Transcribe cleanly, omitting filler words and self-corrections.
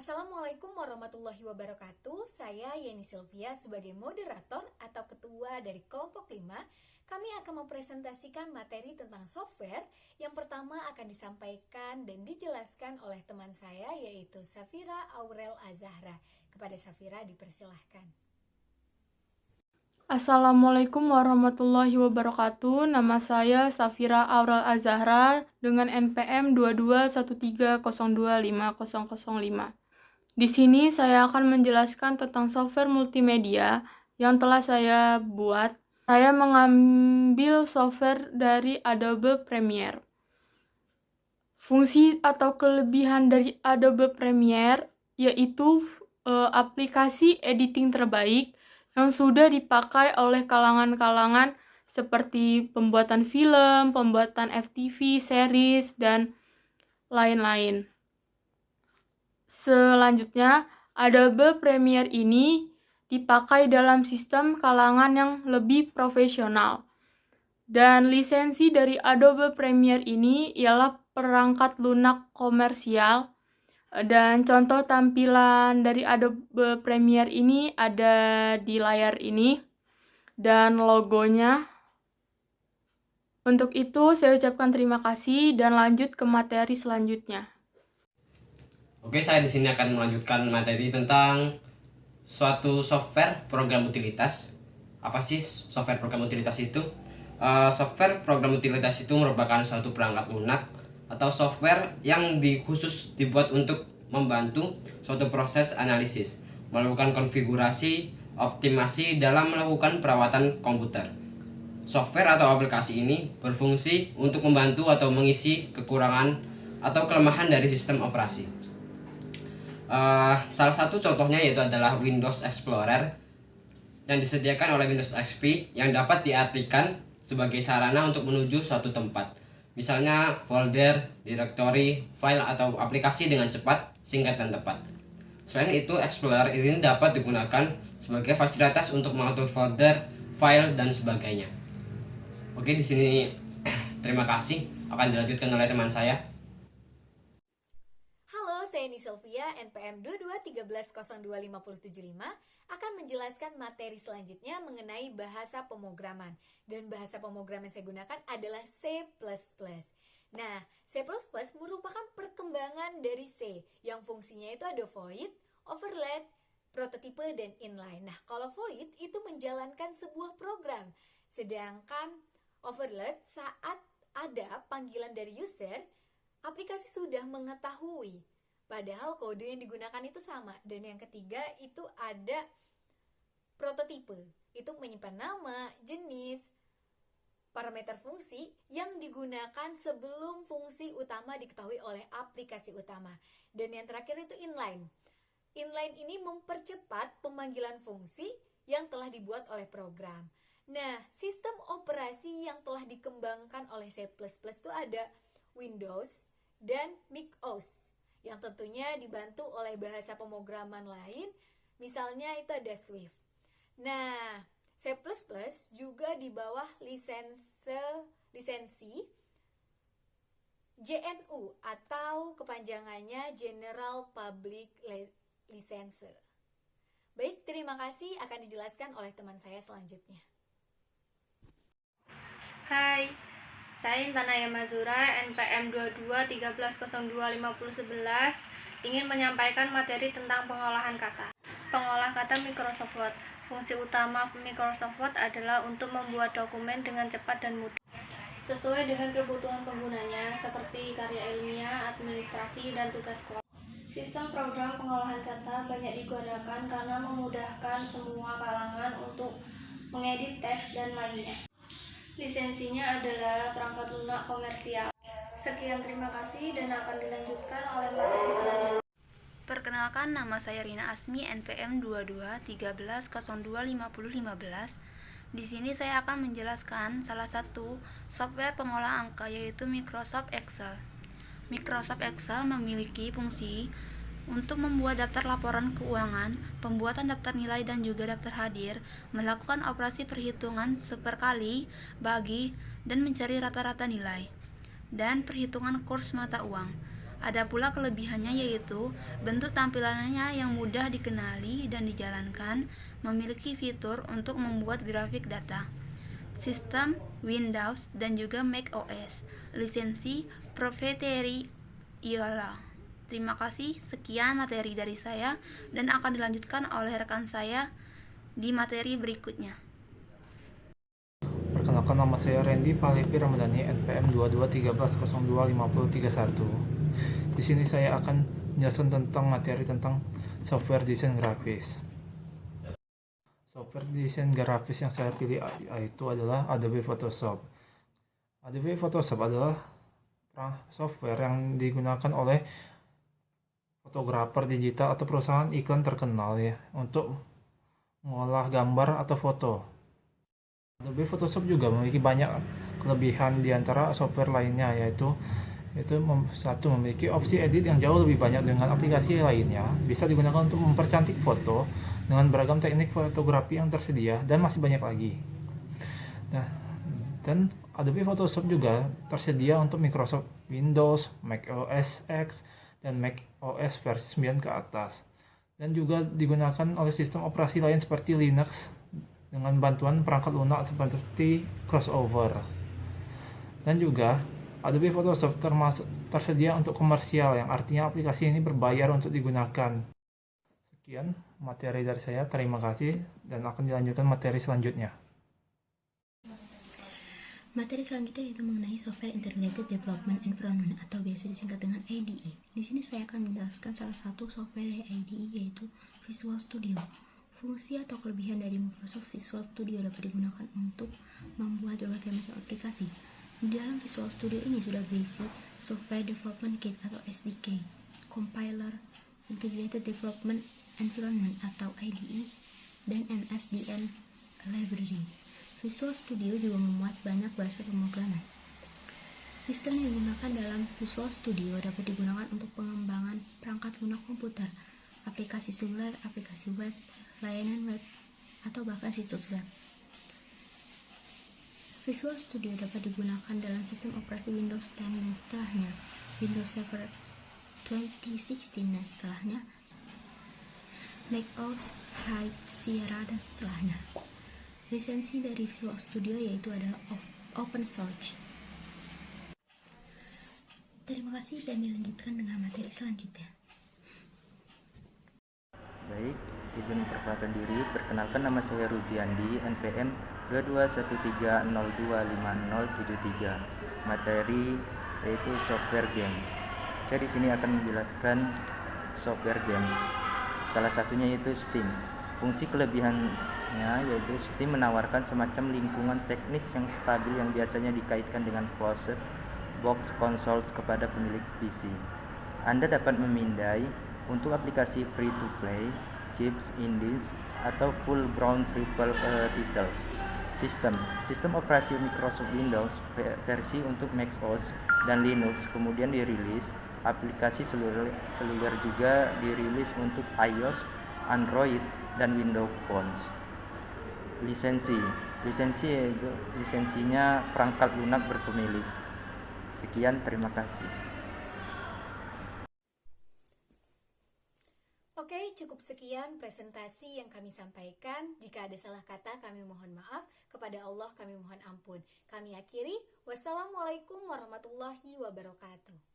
Assalamualaikum warahmatullahi wabarakatuh. Saya Yeni Sylvia sebagai moderator atau ketua dari kelompok 5. Kami akan mempresentasikan materi tentang software. Yang pertama akan disampaikan dan dijelaskan oleh teman saya yaitu Safira Aurel Azahra. Kepada Safira dipersilahkan. Assalamualaikum warahmatullahi wabarakatuh. Nama saya Safira Aurel Azahra dengan NPM 2213025005. Di sini saya akan menjelaskan tentang software multimedia yang telah saya buat. Saya mengambil software dari Adobe Premiere. Fungsi atau kelebihan dari Adobe Premiere yaitu aplikasi editing terbaik yang sudah dipakai oleh kalangan-kalangan seperti pembuatan film, pembuatan FTV, series, dan lain-lain. Selanjutnya, Adobe Premiere ini dipakai dalam sistem kalangan yang lebih profesional. Dan lisensi dari Adobe Premiere ini ialah perangkat lunak komersial. Dan contoh tampilan dari Adobe Premiere ini ada di layar ini dan logonya. Untuk itu, saya ucapkan terima kasih dan lanjut ke materi selanjutnya. Oke, saya di sini akan melanjutkan materi tentang suatu software program utilitas. Apa sih software program utilitas itu? Software program utilitas itu merupakan suatu perangkat lunak atau software yang khusus dibuat untuk membantu suatu proses analisis, melakukan konfigurasi, optimasi dalam melakukan perawatan komputer. Software atau aplikasi ini berfungsi untuk membantu atau mengisi kekurangan atau kelemahan dari sistem operasi. Salah satu contohnya yaitu adalah Windows Explorer yang disediakan oleh Windows XP yang dapat diartikan sebagai sarana untuk menuju suatu tempat, misalnya folder, directory, file, atau aplikasi dengan cepat, singkat, dan tepat. Selain itu, Explorer ini dapat digunakan sebagai fasilitas untuk mengatur folder, file, dan sebagainya. Oke, di sini terima kasih. Akan dilanjutkan oleh teman saya. Saya Yeni Sylvia, NPM 2213025075 akan menjelaskan materi selanjutnya mengenai bahasa pemrograman. Dan bahasa pemrograman yang saya gunakan adalah C++. Nah, C++ merupakan perkembangan dari C yang fungsinya itu ada void, overload, prototipe, dan inline. Nah, kalau void itu menjalankan sebuah program, sedangkan overload saat ada panggilan dari user, aplikasi sudah mengetahui padahal kode yang digunakan itu sama. Dan yang ketiga itu ada prototipe, itu menyimpan nama, jenis, parameter fungsi yang digunakan sebelum fungsi utama diketahui oleh aplikasi utama. Dan yang terakhir itu inline. Inline ini mempercepat pemanggilan fungsi yang telah dibuat oleh program. Nah, sistem operasi yang telah dikembangkan oleh C++ itu ada Windows dan macOS, yang tentunya dibantu oleh bahasa pemrograman lain, misalnya itu ada Swift. Nah, C++ juga di bawah lisensi GNU atau kepanjangannya General Public License. Baik, terima kasih, akan dijelaskan oleh teman saya selanjutnya. Hai, saya Intanaya Mazura, NPM 2213025011, ingin menyampaikan materi tentang pengolahan kata. Pengolah kata Microsoft Word. Fungsi utama Microsoft Word adalah untuk membuat dokumen dengan cepat dan mudah, sesuai dengan kebutuhan penggunanya, seperti karya ilmiah, administrasi, dan tugas kelompok. Sistem program pengolahan kata banyak digunakan karena memudahkan semua kalangan untuk mengedit teks dan lainnya. Lisensinya adalah perangkat lunak komersial. Sekian, terima kasih, dan akan dilanjutkan oleh materi selanjutnya. Perkenalkan, nama saya Rina Asmi, NPM 2213025015. Di sini saya akan menjelaskan salah satu software pengolah angka yaitu Microsoft Excel. Microsoft Excel memiliki fungsi untuk membuat daftar laporan keuangan, pembuatan daftar nilai dan juga daftar hadir, melakukan operasi perhitungan seperkali, bagi, dan mencari rata-rata nilai, dan perhitungan kurs mata uang. Ada pula kelebihannya yaitu bentuk tampilannya yang mudah dikenali dan dijalankan, memiliki fitur untuk membuat grafik data, sistem Windows dan juga Mac OS, lisensi proprietary IOLA. Terima kasih, sekian materi dari saya dan akan dilanjutkan oleh rekan saya di materi berikutnya. Perkenalkan, nama saya Randy Palevi Ramadhani, NPM 2213025031. Di sini saya akan menjelaskan tentang materi tentang software desain grafis. Software desain grafis yang saya pilih itu adalah Adobe Photoshop. Adobe Photoshop adalah software yang digunakan oleh fotografer digital atau perusahaan iklan terkenal ya untuk mengolah gambar atau foto. Adobe Photoshop juga memiliki banyak kelebihan di antara software lainnya, yaitu satu, memiliki opsi edit yang jauh lebih banyak dengan aplikasi lainnya, bisa digunakan untuk mempercantik foto dengan beragam teknik fotografi yang tersedia, dan masih banyak lagi. Nah, dan Adobe Photoshop juga tersedia untuk Microsoft Windows, Mac OS X, dan Mac OS versi 9 ke atas, dan juga digunakan oleh sistem operasi lain seperti Linux dengan bantuan perangkat lunak seperti Crossover. Dan juga Adobe Photoshop tersedia untuk komersial, yang artinya aplikasi ini berbayar untuk digunakan. Sekian materi dari saya, terima kasih, dan akan dilanjutkan materi selanjutnya. Materi selanjutnya yaitu mengenai Software Integrated Development Environment atau biasa disingkat dengan IDE. Di sini saya akan menjelaskan salah satu software dari IDE yaitu Visual Studio. Fungsi atau kelebihan dari Microsoft Visual Studio dapat digunakan untuk membuat berbagai macam aplikasi. Di dalam Visual Studio ini sudah berisi Software Development Kit atau SDK, Compiler, Integrated Development Environment atau IDE, dan MSDN Library. Visual Studio juga memuat banyak bahasa pemrograman. Sistem yang digunakan dalam Visual Studio dapat digunakan untuk pengembangan perangkat lunak komputer, aplikasi seluler, aplikasi web, layanan web, atau bahkan situs web. Visual Studio dapat digunakan dalam sistem operasi Windows 10 dan setelahnya, Windows Server 2016 dan setelahnya, Mac OS High Sierra dan setelahnya. Lisensi dari Visual Studio yaitu adalah open source. Terima kasih dan dilanjutkan dengan materi selanjutnya. Baik, izin memperkenalkan diri. Perkenalkan, nama saya Ruziandi, NPM 2213025073. Materi yaitu software games. Saya di sini akan menjelaskan software games. Salah satunya yaitu Steam. Fungsi kelebihannya yaitu Steam menawarkan semacam lingkungan teknis yang stabil yang biasanya dikaitkan dengan closed box consoles kepada pemilik PC. Anda dapat memindai untuk aplikasi free to play, chips, indies, atau full grown triple titles. Sistem operasi Microsoft Windows versi untuk Mac OS dan Linux kemudian dirilis. Aplikasi seluler juga dirilis untuk iOS, Android, dan Windows Phones. Lisensinya perangkat lunak berpemilik. Sekian, terima kasih. Oke, cukup sekian presentasi yang kami sampaikan. Jika ada salah kata, kami mohon maaf. Kepada Allah, kami mohon ampun. Kami akhiri. Wassalamualaikum warahmatullahi wabarakatuh.